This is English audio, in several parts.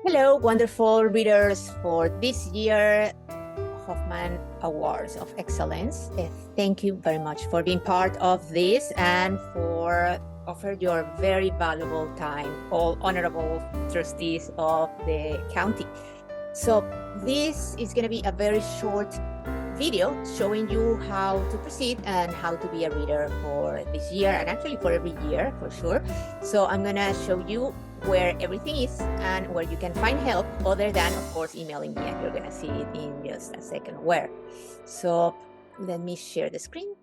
Hello, wonderful readers for this year Hoffman Awards of Excellence. Thank you very much for being part of this and for offering your very valuable time, all honorable trustees of the county. So this is going to be a very short video showing you how to proceed and how to be a reader for this year, and actually for every year for sure. So I'm going to show you where everything is and where you can find help, other than of course emailing me, and you're going to see it in just a second where. So let me share the screen.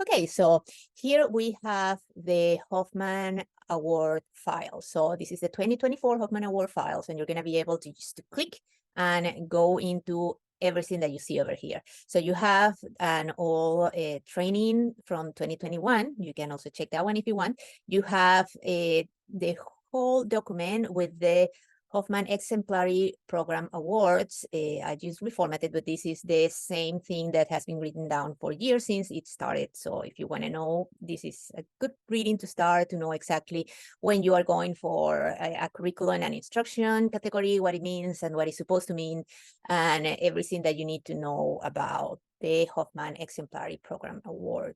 Okay, so here we have the Hoffman Award file. So this is the 2024 Hoffman Award files, and you're going to be able to just click and go into everything that you see over here. So you have an all training from 2021. You can also check that one if you want. You have the whole document with the Hoffman Exemplary Program Awards. I just reformatted, but this is the same thing that has been written down for years since it started. So if you want to know, this is a good reading to start, to know exactly when you are going for a curriculum and instruction category, what it means and what it's supposed to mean, and everything that you need to know about the Hoffman Exemplary Program Award.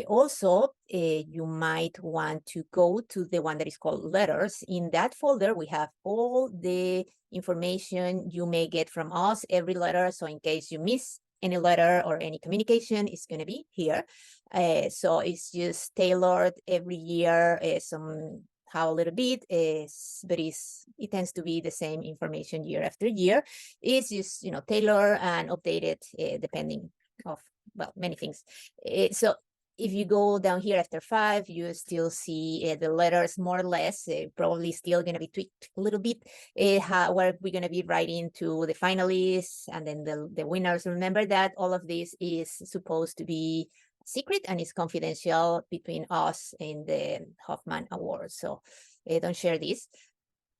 Also, you might want to go to the one that is called Letters. In that folder, we have all the information you may get from us, every letter. So in case you miss any letter or any communication, it's going to be here. So it's just tailored every year, somehow a little bit, but it tends to be the same information year after year. It's just, tailored and updated depending of, well, many things. So if you go down here after 5, you still see the letters more or less, probably still going to be tweaked a little bit, where we're going to be writing to the finalists and then the winners. Remember that all of this is supposed to be secret and is confidential between us and the Hoffman Awards. So don't share this.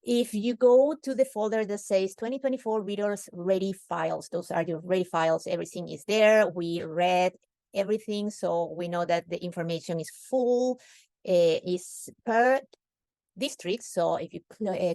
If you go to the folder that says 2024 Readers Ready Files, those are your ready files. Everything is there. We read everything, so we know that the information is full, is per district. So if you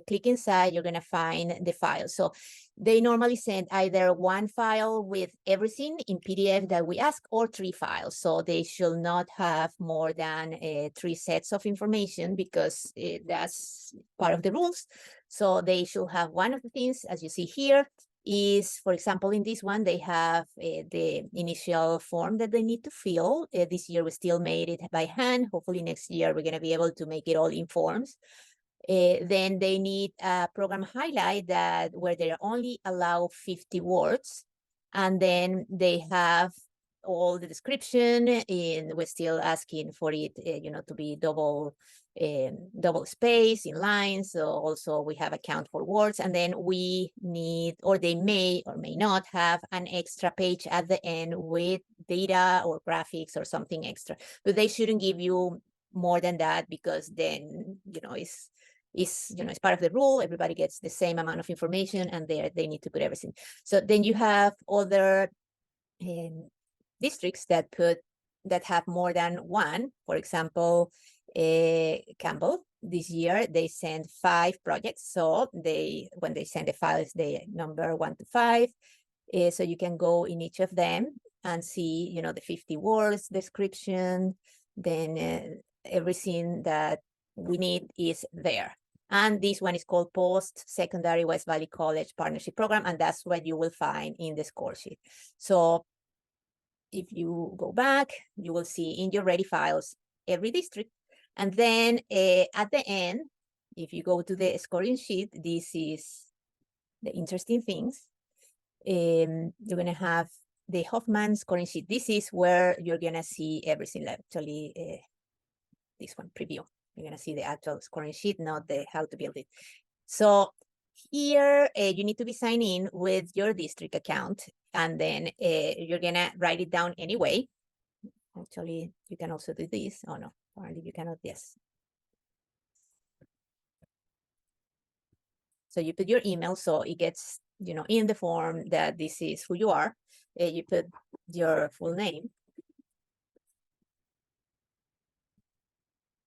click inside, you're going to find the file. So they normally send either one file with everything in PDF that we ask, or 3 files. So they should not have more than 3 sets of information, because that's part of the rules. So they should have one of the things, as you see here, is, for example, in this one, they have the initial form that they need to fill. This year, we still made it by hand. Hopefully next year, we're going to be able to make it all in forms. Then they need a program highlight where they only allow 50 words. And then they have all the description, and we're still asking for it, to be double space in lines. So also we have a count for words, and then we need, or they may or may not have, an extra page at the end with data or graphics or something extra, but they shouldn't give you more than that, because then it's part of the rule. Everybody gets the same amount of information, and they need to put everything. So then you have other districts that have more than one. For example, Campbell, this year they send 5 projects. So when they send the files, they number 1 to 5. So you can go in each of them and see, the 50 words description. Then everything that we need is there. And this one is called Post-Secondary West Valley College Partnership Program, and that's what you will find in the score sheet. So if you go back, you will see in your ready files every district. And then at the end, if you go to the scoring sheet, this is the interesting things. You're going to have the Hoffman scoring sheet. This is where you're going to see everything. Actually, this one, preview. You're going to see the actual scoring sheet, not the how to build it. So here, you need to be signed in with your district account, and then you're going to write it down anyway. Actually, you can also do this. Oh, no, apparently you cannot. Yes. So you put your email, so it gets, in the form that this is who you are. You put your full name.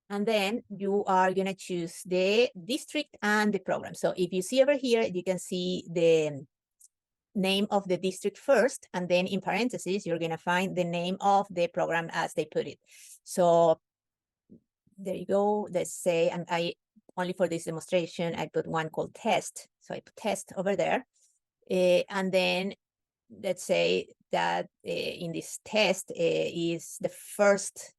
And then you are going to choose the district and the program. So if you see over here, you can see the name of the district first, and then in parentheses, you're going to find the name of the program as they put it. So there you go. Let's say, and I only for this demonstration, I put one called test. So I put test over there. And then let's say that in this test is the first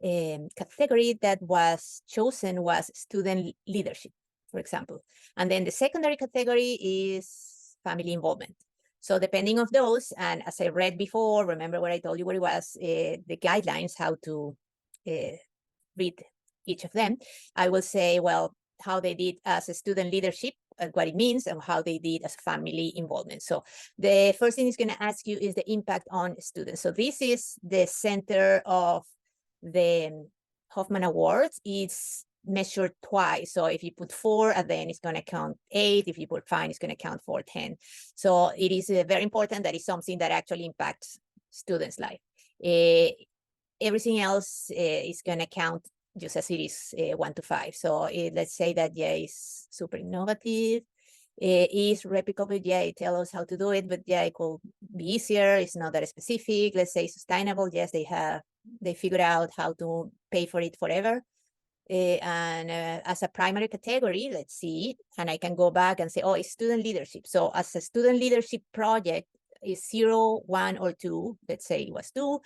category that was chosen was student leadership, for example. And then the secondary category is family involvement. So depending on those, and as I read before, remember what I told you what it was, the guidelines, how to read each of them, I will say, well, how they did as a student leadership, what it means, and how they did as family involvement. So the first thing it's going to ask you is the impact on students. So this is the center of the Hoffman Awards. It's measured twice. So if you put 4, and then it's going to count 8. If you put 5, it's going to count 4, 10. So it is very important that it's something that actually impacts students' life. Everything else is going to count just as it is 1 to 5. So let's say that, yeah, it's super innovative. Is replicable, yeah, it tells us how to do it, but yeah, it could be easier. It's not that specific. Let's say sustainable, yes, they figured out how to pay for it forever. And as a primary category, let's see, and I can go back and say, oh, it's student leadership. So as a student leadership project is 0, 1, or 2. Let's say it was 2.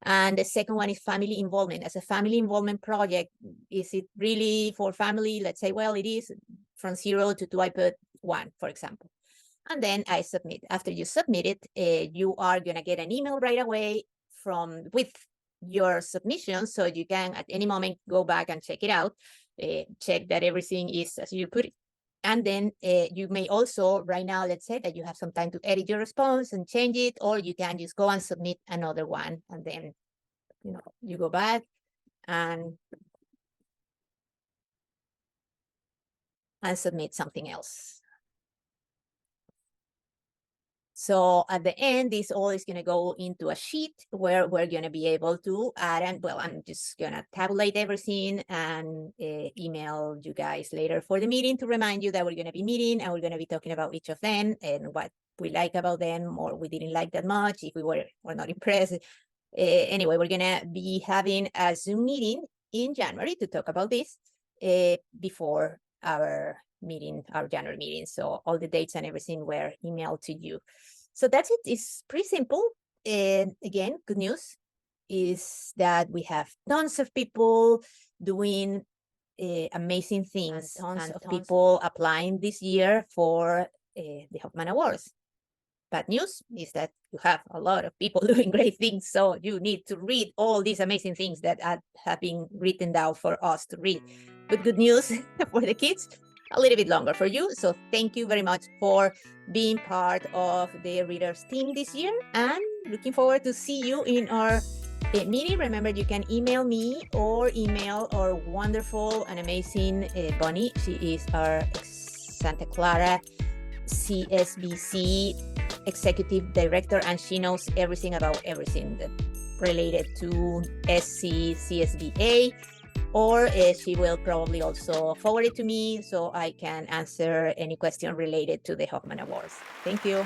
And the second one is family involvement. As a family involvement project, is it really for family? Let's say, well, it is. From 0 to 2, I put 1, for example. And then I submit. After you submit it, you are going to get an email right away with your submission, so you can at any moment go back and check it out, check that everything is as you put it. And then you may also, right now, let's say that you have some time to edit your response and change it, or you can just go and submit another one. And then, you go back and submit something else. So at the end, this all is going to go into a sheet where we're going to be able to add, and well, I'm just going to tabulate everything and email you guys later for the meeting to remind you that we're going to be meeting, and we're going to be talking about each of them and what we like about them or we didn't like that much, if we were not impressed. Anyway, we're going to be having a Zoom meeting in January to talk about this before our meeting, our January meeting. So all the dates and everything were emailed to you. So that's it. It's pretty simple. And again, good news is that we have tons of people doing amazing things, and tons of people applying this year for the Hoffman Awards. Bad news is that you have a lot of people doing great things, so you need to read all these amazing things that have been written down for us to read. But good news for the kids, a little bit longer for you. So thank you very much for being part of the readers team this year, and looking forward to see you in our meeting. Remember, you can email me or email our wonderful and amazing Bonnie. She is our Santa Clara CSBC executive director, and she knows everything about everything that related to SCCSBA, or she will probably also forward it to me so I can answer any question related to the Hoffman Awards. Thank you.